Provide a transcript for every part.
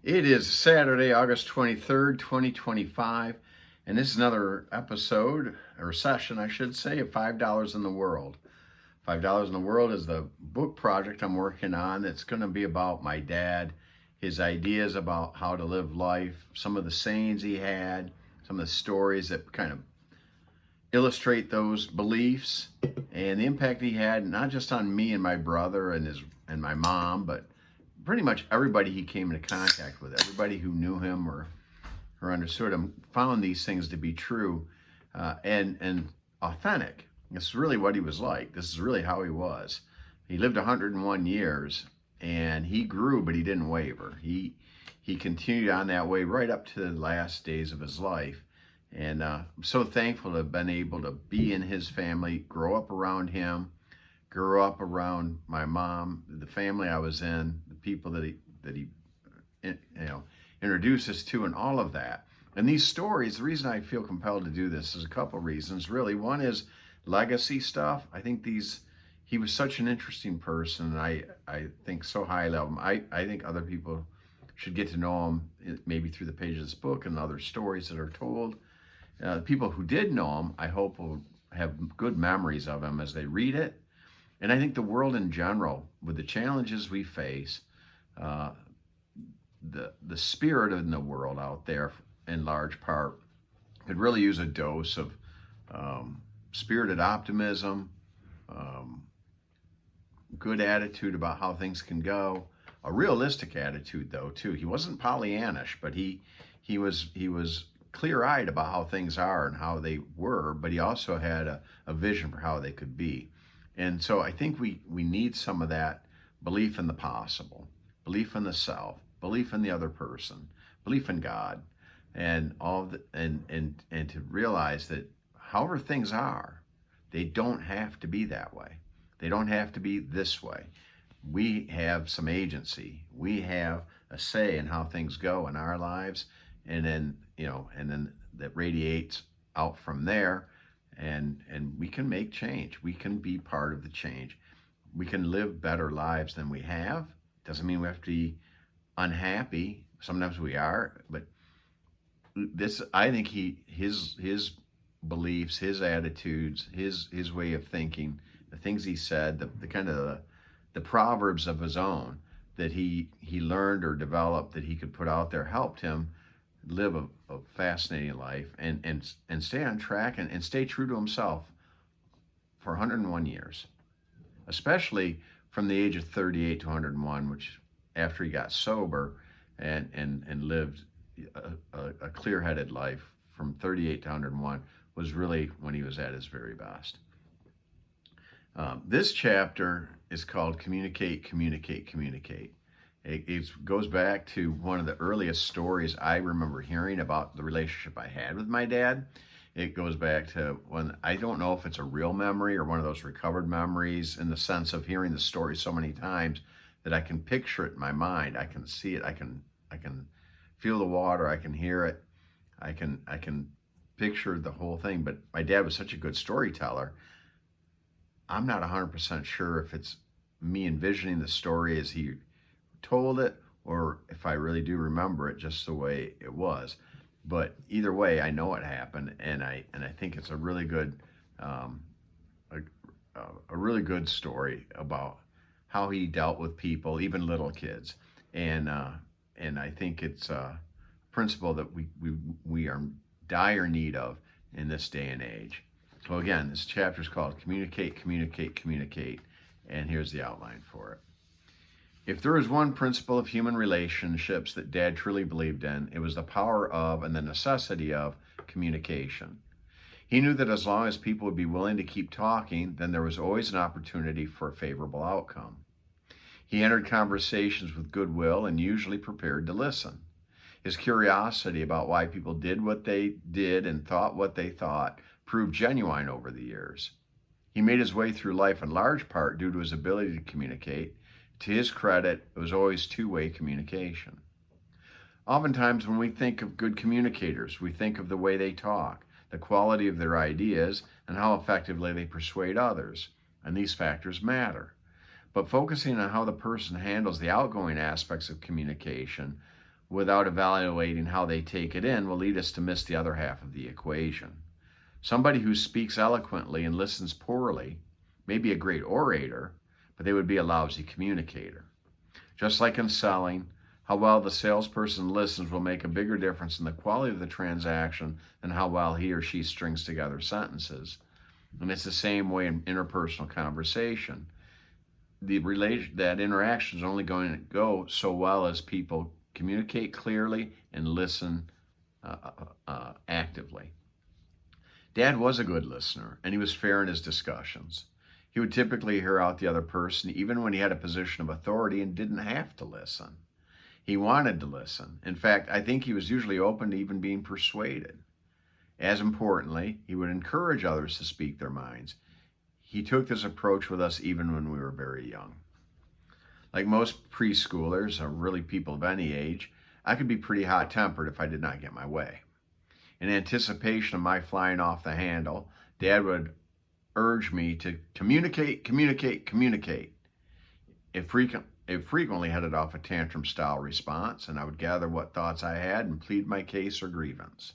It is Saturday, August 23rd, 2025, and this is another episode, or session, I should say, of $5 in the World. $5 in the World is the book project I'm working on. It's going to be about my dad, his ideas about how to live life, some of the sayings he had, some of the stories that kind of illustrate those beliefs, and the impact he had, not just on me and my brother and my mom, but pretty much everybody he came into contact with. Everybody who knew him or understood him found these things to be true, and authentic. This is really what he was like. This is really how he was. He lived 101 years, and he grew, but he didn't waver. He continued on that way right up to the last days of his life. And I'm so thankful to have been able to be in his family, grow up around him, grew up around my mom, the family I was in, the people that he introduced us to, and all of that. And these stories, the reason I feel compelled to do this is a couple of reasons, really. One is legacy stuff. I think he was such an interesting person, and I think so highly of him. I think other people should get to know him, maybe through the pages of this book and other stories that are told. The people who did know him, I hope, will have good memories of him as they read it. And I think the world in general, with the challenges we face, the spirit in the world out there, in large part, could really use a dose of spirited optimism, good attitude about how things can go, a realistic attitude though too. He wasn't Pollyannish, but he was clear-eyed about how things are and how they were, but he also had a vision for how they could be. And so I think we need some of that belief in the possible, belief in the self, belief in the other person, belief in God, and all the, and to realize that however things are, they don't have to be that way. They don't have to be this way. We have some agency. We have a say in how things go in our lives, and then that radiates out from there, and we can make change. We can be part of the change. We can live better lives than we have. Doesn't mean we have to be unhappy. Sometimes we are, but this, I think his beliefs, his attitudes, his way of thinking, the things he said, the kind of the proverbs of his own that he learned or developed that he could put out there helped him live a fascinating life and stay on track and stay true to himself for 101 years, especially from the age of 38 to 101, which after he got sober and lived a clear-headed life from 38 to 101 was really when he was at his very best. This chapter is called Communicate, Communicate, Communicate. It goes back to one of the earliest stories I remember hearing about the relationship I had with my dad. It goes back to when, I don't know if it's a real memory or one of those recovered memories, in the sense of hearing the story so many times that I can picture it in my mind. I can see it. I can feel the water. I can hear it. I can picture the whole thing. But my dad was such a good storyteller. I'm not 100% sure if it's me envisioning the story as he told it, or if I really do remember it just the way it was. But either way, I know it happened, and I think it's a really good a really good story about how he dealt with people, even little kids, and I think it's a principle that we are in dire need of in this day and age. So again, this chapter is called Communicate, Communicate, Communicate, and here's the outline for it. If there is one principle of human relationships that Dad truly believed in, it was the power of and the necessity of communication. He knew that as long as people would be willing to keep talking, then there was always an opportunity for a favorable outcome. He entered conversations with goodwill and usually prepared to listen. His curiosity about why people did what they did and thought what they thought proved genuine over the years. He made his way through life in large part due to his ability to communicate. To his credit, it was always two-way communication. Oftentimes when we think of good communicators, we think of the way they talk, the quality of their ideas, and how effectively they persuade others, and these factors matter. But focusing on how the person handles the outgoing aspects of communication without evaluating how they take it in will lead us to miss the other half of the equation. Somebody who speaks eloquently and listens poorly may be a great orator, but they would be a lousy communicator. Just like in selling, how well the salesperson listens will make a bigger difference in the quality of the transaction than how well he or she strings together sentences. And it's the same way in interpersonal conversation. That interaction is only going to go so well as people communicate clearly and listen actively. Dad was a good listener, and he was fair in his discussions. He would typically hear out the other person, even when he had a position of authority and didn't have to listen. He wanted to listen. In fact, I think he was usually open to even being persuaded. As importantly, he would encourage others to speak their minds. He took this approach with us even when we were very young. Like most preschoolers, or really people of any age, I could be pretty hot-tempered if I did not get my way. In anticipation of my flying off the handle, Dad would urge me to communicate. It frequently headed off a tantrum-style response, and I would gather what thoughts I had and plead my case or grievance.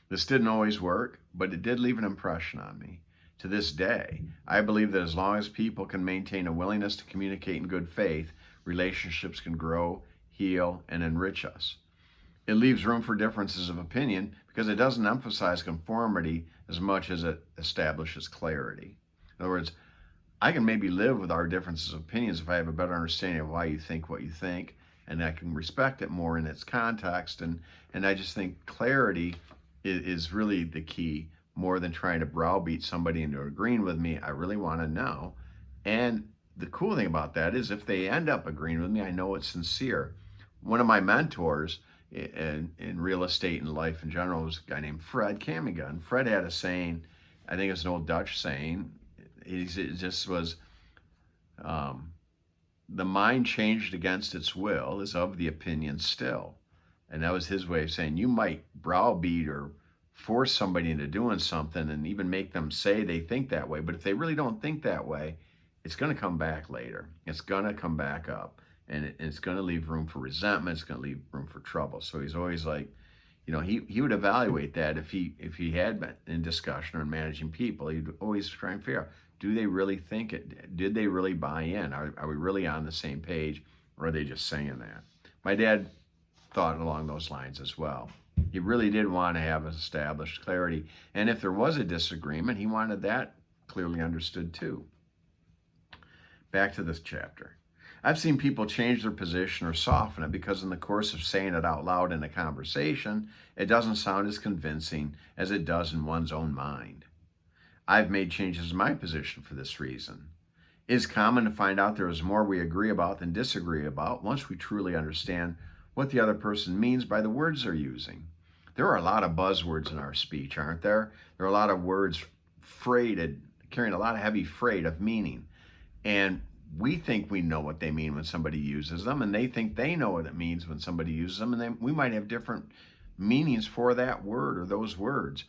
This didn't always work, but it did leave an impression on me. To this day, I believe that as long as people can maintain a willingness to communicate in good faith, relationships can grow, heal, and enrich us. It leaves room for differences of opinion because it doesn't emphasize conformity as much as it establishes clarity. In other words, I can maybe live with our differences of opinions if I have a better understanding of why you think what you think, and I can respect it more in its context. And I just think clarity is really the key, more than trying to browbeat somebody into agreeing with me. I really want to know. And the cool thing about that is if they end up agreeing with me, I know it's sincere. One of my mentors in real estate and life in general was a guy named Fred Kamiga. And Fred had a saying, I think it's an old Dutch saying. It just was, the mind changed against its will is of the opinion still. And that was his way of saying you might browbeat or force somebody into doing something and even make them say they think that way. But if they really don't think that way, it's going to come back later. It's going to come back up, and it's going to leave room for resentment. It's going to leave room for trouble. So he's always like, he would evaluate that if he had been in discussion or managing people. He'd always try and figure out, do they really think it? Did they really buy in? Are we really on the same page, or are they just saying that? My dad thought along those lines as well. He really did want to have established clarity. And if there was a disagreement, he wanted that clearly understood too. Back to this chapter. I've seen people change their position or soften it because in the course of saying it out loud in a conversation, it doesn't sound as convincing as it does in one's own mind. I've made changes in my position for this reason. It is common to find out there is more we agree about than disagree about once we truly understand what the other person means by the words they're using. There are a lot of buzzwords in our speech, aren't there? There are a lot of words carrying a lot of heavy freight of meaning. And we think we know what they mean when somebody uses them, and they think they know what it means when somebody uses them, and then we might have different meanings for that word or those words.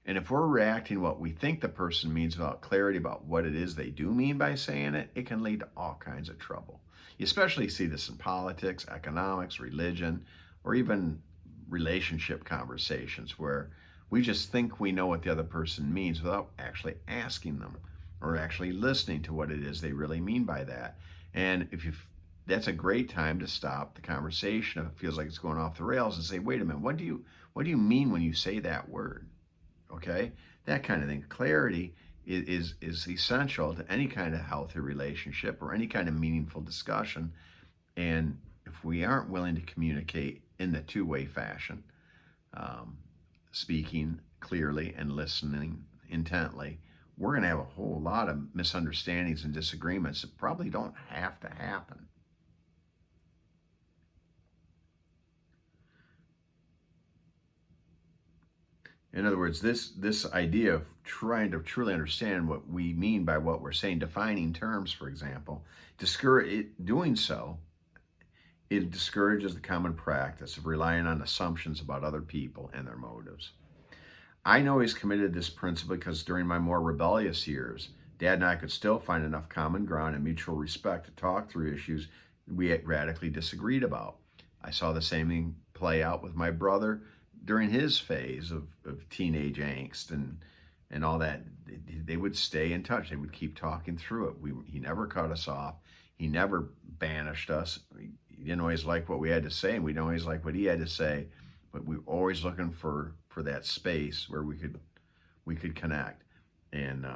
And if we're reacting what we think the person means without clarity about what it is they do mean by saying it, it can lead to all kinds of trouble. You especially see this in politics, economics, religion, or even relationship conversations where we just think we know what the other person means without actually asking them or actually listening to what it is they really mean by that. And that's a great time to stop the conversation if it feels like it's going off the rails and say, wait a minute, what do you mean when you say that word? Okay, that kind of thing. Clarity is essential to any kind of healthy relationship or any kind of meaningful discussion. And if we aren't willing to communicate in the two-way fashion, speaking clearly and listening intently, we're going to have a whole lot of misunderstandings and disagreements that probably don't have to happen. In other words, this idea of trying to truly understand what we mean by what we're saying, defining terms, for example, doing so, it discourages the common practice of relying on assumptions about other people and their motives. I know he's committed this principle because during my more rebellious years, Dad and I could still find enough common ground and mutual respect to talk through issues we radically disagreed about. I saw the same thing play out with my brother during his phase of teenage angst and all that. They would stay in touch. They would keep talking through it. He never cut us off. He never banished us. He didn't always like what we had to say, and we didn't always like what he had to say. But we were always looking for that space where we could connect, and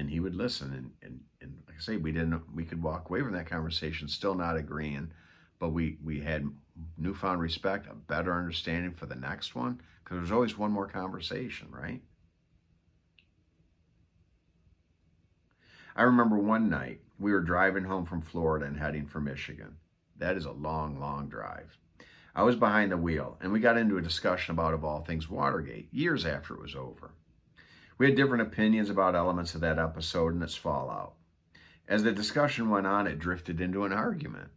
he would listen. And like I say, we could walk away from that conversation still not agreeing, but we had newfound respect, a better understanding for the next one, because there's always one more conversation, right? I remember one night we were driving home from Florida and heading for Michigan. That is a long, long drive. I was behind the wheel, and we got into a discussion about, of all things, Watergate, years after it was over. We had different opinions about elements of that episode and its fallout. As the discussion went on, it drifted into an argument.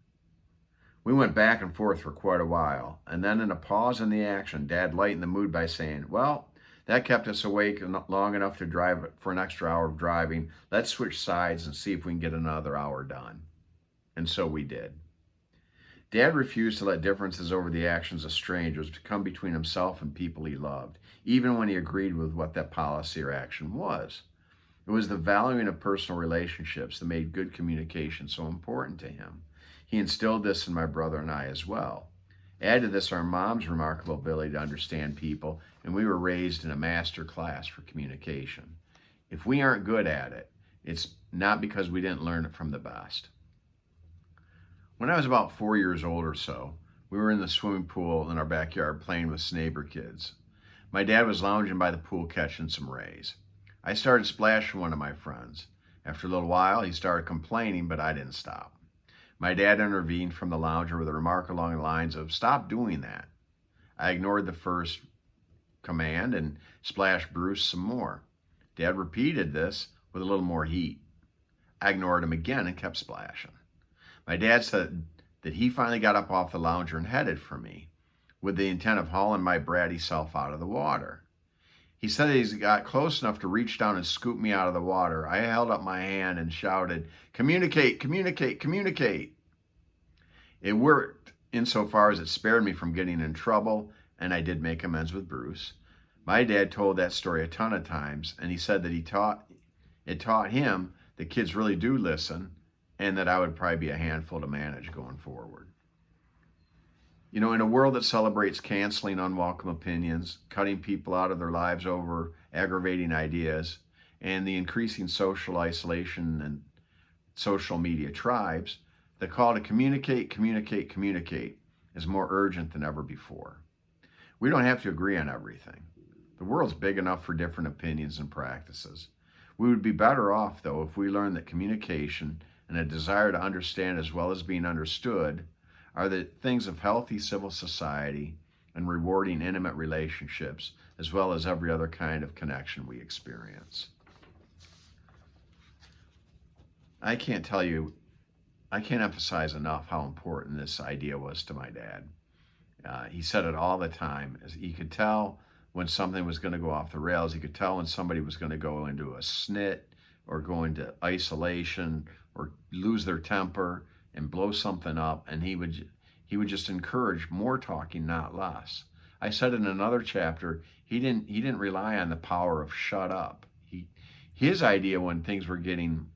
We went back and forth for quite a while, and then in a pause in the action, Dad lightened the mood by saying, "Well, that kept us awake long enough to drive for an extra hour of driving. Let's switch sides and see if we can get another hour done." And so we did. Dad refused to let differences over the actions of strangers come between himself and people he loved, even when he agreed with what that policy or action was. It was the valuing of personal relationships that made good communication so important to him. He instilled this in my brother and I as well. Add to this our mom's remarkable ability to understand people, and we were raised in a master class for communication. If we aren't good at it, it's not because we didn't learn it from the best. When I was about 4 years old or so, we were in the swimming pool in our backyard playing with neighbor kids. My dad was lounging by the pool catching some rays. I started splashing one of my friends. After a little while, he started complaining, but I didn't stop. My dad intervened from the lounger with a remark along the lines of, "Stop doing that." I ignored the first command and splashed Bruce some more. Dad repeated this with a little more heat. I ignored him again and kept splashing. My dad said that he finally got up off the lounger and headed for me, with the intent of hauling my bratty self out of the water. He said that he got close enough to reach down and scoop me out of the water. I held up my hand and shouted, "Communicate, communicate, communicate." It worked insofar as it spared me from getting in trouble, and I did make amends with Bruce. My dad told that story a ton of times, and he said that it taught him that kids really do listen, and that I would probably be a handful to manage going forward. You know, in a world that celebrates canceling unwelcome opinions, cutting people out of their lives over aggravating ideas, and the increasing social isolation and social media tribes, the call to communicate, communicate, communicate is more urgent than ever before. We don't have to agree on everything. The world's big enough for different opinions and practices. We would be better off, though, if we learned that communication and a desire to understand as well as being understood are the things of healthy civil society and rewarding intimate relationships, as well as every other kind of connection we experience. I can't emphasize enough how important this idea was to my dad. He said it all the time. He could tell when something was going to go off the rails. He could tell when somebody was going to go into a snit or go into isolation or lose their temper and blow something up, and he would just encourage more talking, not less. I said in another chapter, he didn't rely on the power of shut up. His idea when things were getting,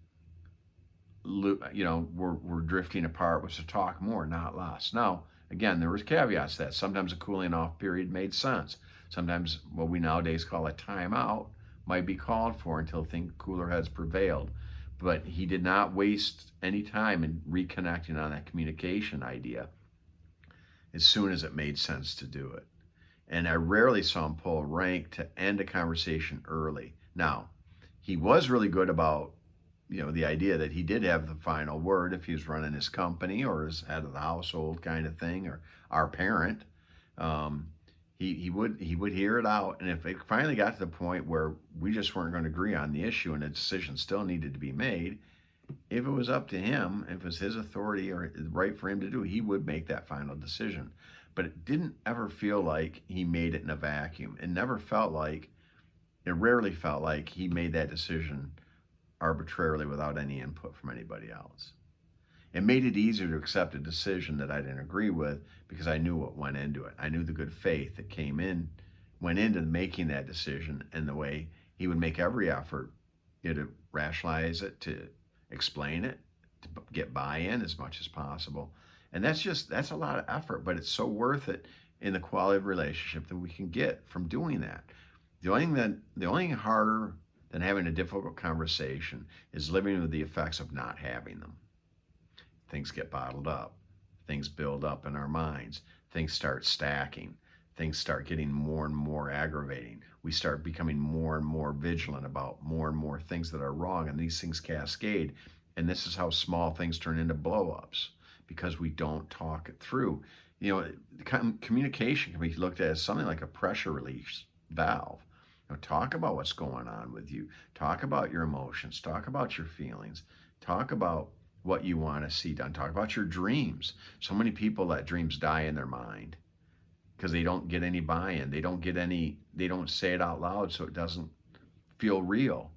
were drifting apart was to talk more, not less. Now, again, there was caveats to that. Sometimes a cooling off period made sense. Sometimes what we nowadays call a timeout might be called for until cooler heads prevailed. But he did not waste any time in reconnecting on that communication idea as soon as it made sense to do it. And I rarely saw him pull rank to end a conversation early. Now, he was really good about, the idea that he did have the final word if he was running his company or as head of the household kind of thing, or our parent. He would hear it out, and if it finally got to the point where we just weren't going to agree on the issue and a decision still needed to be made, if it was up to him, if it was his authority or right for him to do, he would make that final decision. But it didn't ever feel like he made it in a vacuum. It rarely felt like he made that decision arbitrarily without any input from anybody else. It made it easier to accept a decision that I didn't agree with because I knew what went into it. I knew the good faith that went into making that decision, and the way he would make every effort, to rationalize it, to explain it, to get buy-in as much as possible. And that's a lot of effort, but it's so worth it in the quality of relationship that we can get from doing that. The only thing harder than having a difficult conversation is living with the effects of not having them. Things get bottled up. Things build up in our minds. Things start stacking. Things start getting more and more aggravating. We start becoming more and more vigilant about more and more things that are wrong, and these things cascade. And this is how small things turn into blow-ups, because we don't talk it through. Communication can be looked at as something like a pressure release valve. Talk about what's going on with you. Talk about your emotions. Talk about your feelings. Talk about what you want to see done. Talk about your dreams. So many people let dreams die in their mind because they don't get any buy-in. They don't say it out loud, so it doesn't feel real.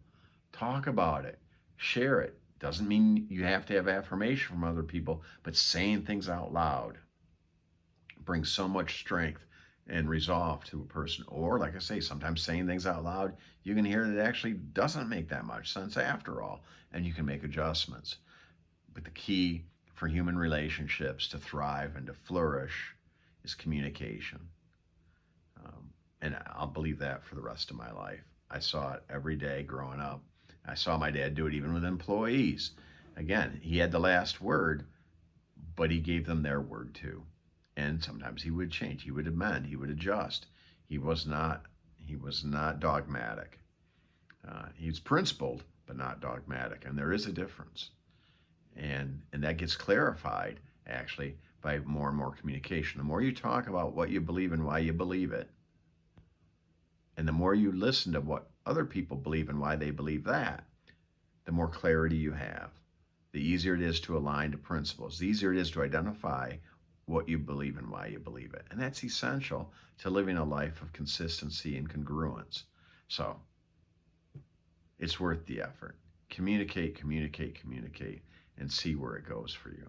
Talk about it. Share it. Doesn't mean you have to have affirmation from other people, but saying things out loud brings so much strength and resolve to a person. Or, like I say, sometimes saying things out loud, you can hear that it actually doesn't make that much sense after all, and you can make adjustments. But the key for human relationships to thrive and to flourish is communication. And I'll believe that for the rest of my life. I saw it every day growing up. I saw my dad do it even with employees. Again, he had the last word, but he gave them their word too. And sometimes he would change, he would amend, he would adjust. He was not dogmatic. He's principled, but not dogmatic. And there is a difference. And that gets clarified, actually, by more and more communication. The more you talk about what you believe and why you believe it, and the more you listen to what other people believe and why they believe that, the more clarity you have. The easier it is to align to principles. The easier it is to identify what you believe and why you believe it. And that's essential to living a life of consistency and congruence. So it's worth the effort. Communicate, communicate, communicate, and see where it goes for you.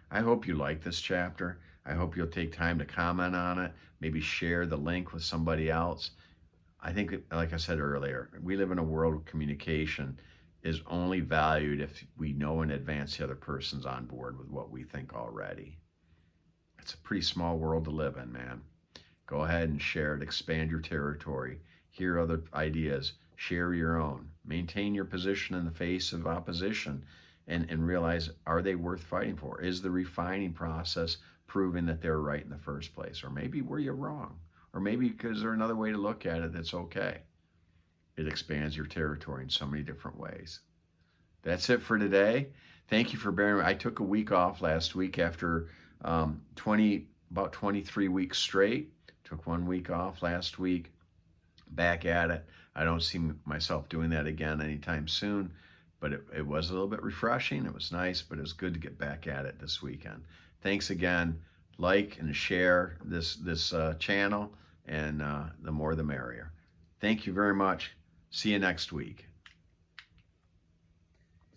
I hope you like this chapter. I hope you'll take time to comment on it, maybe share the link with somebody else. I think, like I said earlier, we live in a world where communication is only valued if we know in advance the other person's on board with what we think already. It's a pretty small world to live in, man. Go ahead and share it. Expand your territory. Hear other ideas. Share your own. Maintain your position in the face of opposition, and realize, are they worth fighting for? Is the refining process proving that they're right in the first place? Or maybe were you wrong? Or maybe because there's another way to look at it that's okay. It expands your territory in so many different ways. That's it for today. Thank you for bearing with me. I took a week off last week after about 23 weeks straight. Took 1 week off last week. Back at it. I don't see myself doing that again anytime soon, but it was a little bit refreshing. It was nice, but it was good to get back at it this weekend. Thanks again. Like and share this channel, and the more the merrier. Thank you very much. See you next week.